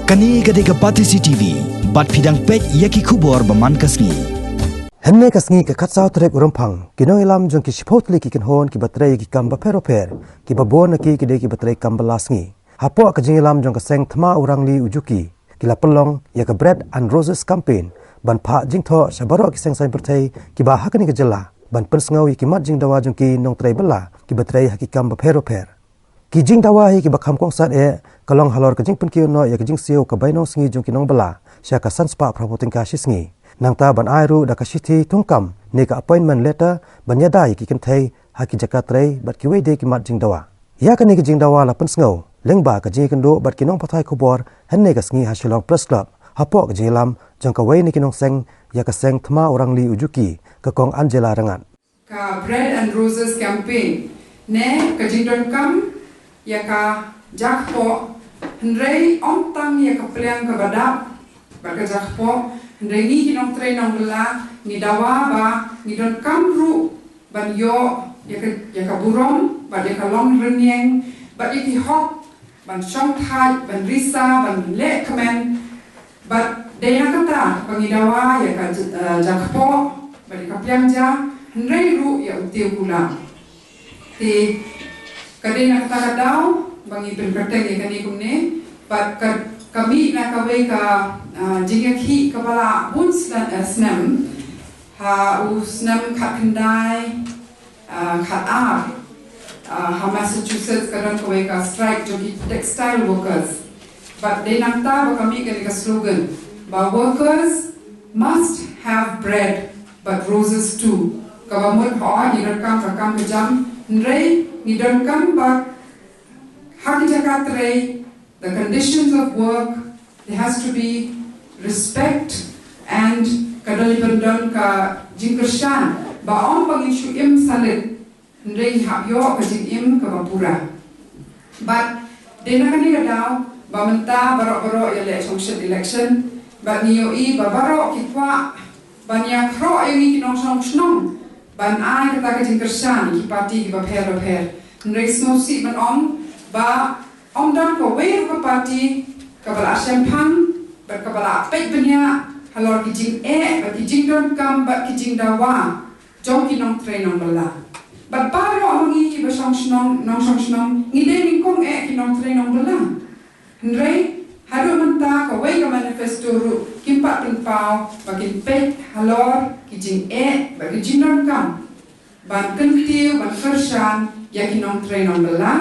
Kani gadega Pati CCTV, bat fidang pek yaki kubor baman kasngi. Henne kasngi ke katsau trek urumpang, kinong ilam jong ki shipotli ki kinhon ki batrei ki kamba peroper, ki babon ki de ki batrei kamba lasngi. Hapo ka jing ilam jong ka seng thma urangli ujuki, ki la pelong ya ka Bread and Roses campaign, ban pha jing tho sabaro ki seng sai berthei ki ba hakani ka jela, ban pensngau ki mat jing dawa jong ki nong trei bela, ki batrei haki kamba peroper. Ki jing dawa hi ki bakham kong sat kalong halor ka jing penkiu no ya ka jing siu ka bainong sngi jong ki nong bela, sya ka sanspa prapoting ka shisngi. Nang ta ban airu da ka shithi tungkam ne ka appointment letter ban yadai ki kenthei haki jakatrei bat ki wei de ki mat jing dawa. Ya ka ne ki jing dawa la pensngau, lengba ka jing kendo bat ki nong pathai khobor henne ka sngi ha Shillong Press Club. Hapo ka jing lam jong ka wei ni ki nong seng ya ka seng thma urangli ujuki ka kong Angela Rangat. Ka Bread and Roses campaign ne ka jing don kam ya ka jakpo hendrei ontang ya ka pliang ka badap ba ka jakpo hendrei ni kinong train nong bela ni dawa ba ni don kamru ban yo ya ka burom ba ya ka long renyeng ba ya ki hok ban shong thai ban risa ban le kamen ba de ya kata bangi dawa ya ka jakpo ba ya ka pliang ja hendrei ru ya utiu kula ti kadena kata daw bangi penkerteng ya kani kumne but kami na kawai ka jingakhi kabala bun snam ha snam khat kendai khat ha Massachusetts kadang kawai ka strike jogi textile workers but de nakta ba kami kani ka slogan ba workers must have bread but roses too kabamut ha ni rakam rakam kejam nrei ni don kam ba haki jakatrei the conditions of work there has to be respect and kadali pendon ka jingkershan ba om bagi shu im salit nrei hab yo ka jing im ka bapura but dena kani kadau ba menta barok ya election ba niyo I ba barok kitwa ba nya kro ai ki nong snong ban ai kata ka jingkershan ki parti ki ba pher nrei snosi ban om ba om dan ko wei ka parti ka bala champagne ba ka bala pek benya halor ki jing ba ki jing don kam ba ki jing dawa jong ki nong train nong bala ba paro ngi ki ba song snong ngi de ni kong ki nong train nong bala nrei hado menta ka wei ka manifesto ru kim pa tin pau ba ki pek halor ki jing ba ki jing don kam ban kentiu ban fershan ya ki nong train nong bala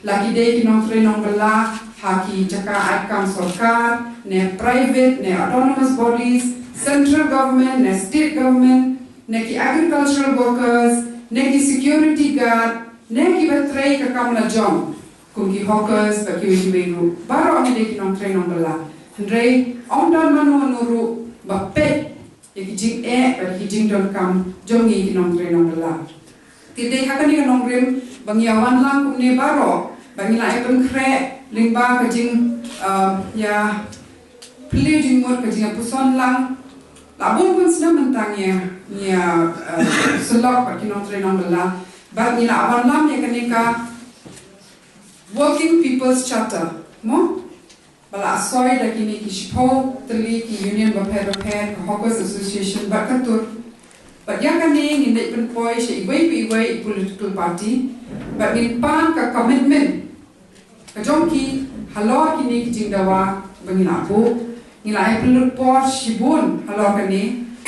lagi de ki nong train nong bela haki jaka aikam sarkar ne private ne autonomous bodies central government ne state government ne ki agricultural workers ne ki security guard ne ki batrei ka kam la jom kum ki hawkers ba ki wiru baro ne de ki nong train nong bela ndrei om dan manu nuru ba pe ya ki jing ba ki jing don kam jom ki nong train nong bela ti de hakani ka nong rim bangyawan lang kum ne baro bangi la epon kre lingba ka jing ya pli jing mot ka jing puson lang la bon bon sna mentang ya selok ka kinong train nong bela bangi la awan lam ya kanika working people's charter mo bala soy da kini ki shpo tli ki union ba pher ka hawkers association ba katur but ya kani ni de pen poi she iwei political party but ni pan ka commitment kajongki halor kini ki jingdawa bangila bu nilai pelut por shibun halor kani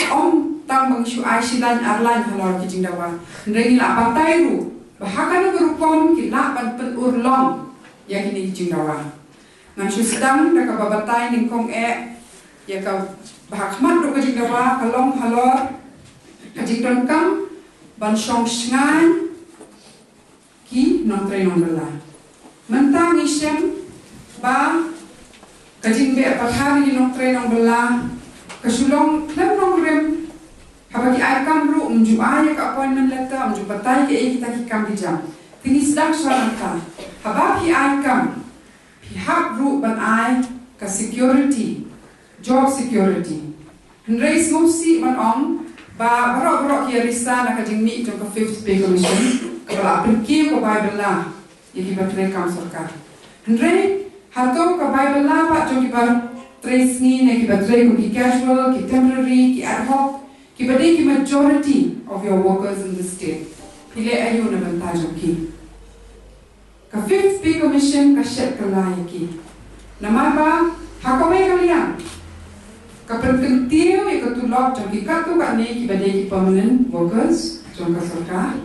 om tang bang shu ai shilan arlan halor ki jingdawa ndai la patai ru bahakana berupom ki la pan pen urlong ya kini ki jingdawa ngan shu sedang da ka babatai ning kong ya ka bahakmat ru ki jingdawa kalong halor ka jingdon kam ban shong shngan ki non tre non bela mentang isem ba kajing be pathari ni nong tre nong bela kasulong klem nong rem habaki aikam ru umju aya ka appointment letter umju batai ke kita ki kam dijam tini sedang swaranta habaki aikam pihak ru ban ai ka security job security nreis musi man om ba barok ki risa na kajing mi to ka 5th pay commission ka bala perki ko ba bela yaki batre kam sarkar hendrei Hato ka Bible la pak jom kiba trace ni ne kiba trace ki casual, ki temporary, ki ad hoc, kiba de ki majority of your workers in the state. Pile ayu na banta jom ki. Ka fifth pay commission ka shet ka la ki. Nama ba hakawai kalian. Ka perkentiu ya ka tulok jom ki katu ka ne kiba de ki permanent workers jom ka sarkar.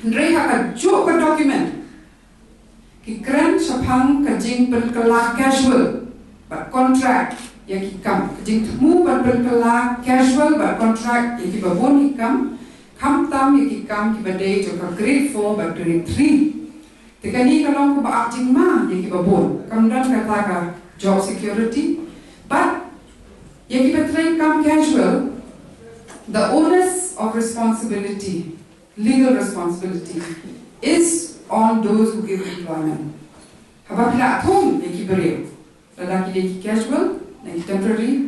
Ndrei haka juk ka document. Ki keren sapang kajing perkela casual but contract ya ki kam kajing temu perkela casual but contract ya ki babon ki kam tam ya ki kam ki badai jo ka grade 4 but grade 3 tekani kalong ko ba jing ma ya ki babon kam dan kata ka job security but ya ki batrai kam casual the onus of responsibility legal responsibility is on those who give employment. Apabila atom yang kiberi, lelaki dia casual, yang temporary,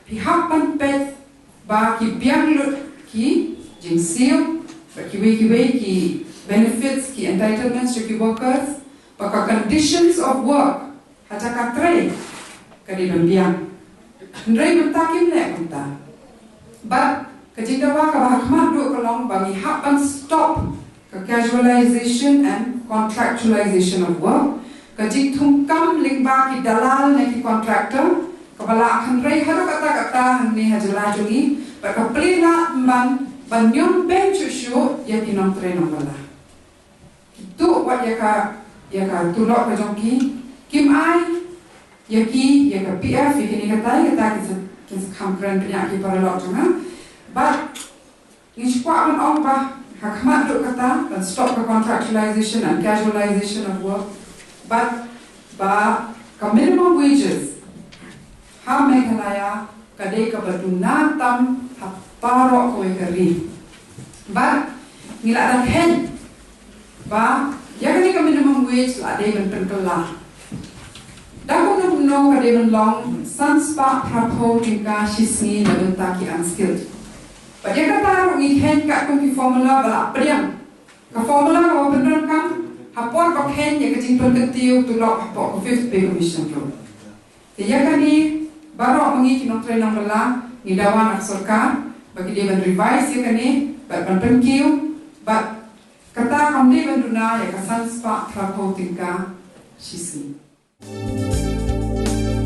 pihak panpet, bagi biang lut ki jengsil, bagi kiwe ki benefits ki entitlements to workers, baka conditions of work, haja katre, kadi membiang. Ndrai mentakim le menta. But kajindawa kabahakmat duk kelong bagi hak pan stop casualization and contractualization of work. Kajik thungkam lingba ki dalal na ki contractor. Kabala akan rei haru kata-kata ni hajala jungi. Baka pelina man banyong bench show ya ki nom tre nom bala. Itu wat ya ka tulok ka jongki. Kim ai ya ka PF ya ki ni kata ki kamkren penyakit para lok jonga. But ni squat man ong ba Hakmat duk kata dan stop the contractualization and casualization of work, but minimum wages ha Meghalaya kadai ka batuna tam haparo ko ekari, but ngila ada hen ya kadai ka minimum wage la dai ben pentela dako no kadai ben long sunspa prapo tingka shisni na bentaki unskilled. Pada kata orang ini kat kongki formula balak periang. Ka formula kau benar kan? Hapor kau hen yang kecil perketiu tulok hapor kau fifth pay commission tu. Tiada kali baru mengi kinong trainang bala ngidawan nak sarkar bagi dia ben revise ya kani, but penkiu, but kata kau ni ben duna ya kasan spa trapo tingka sisi.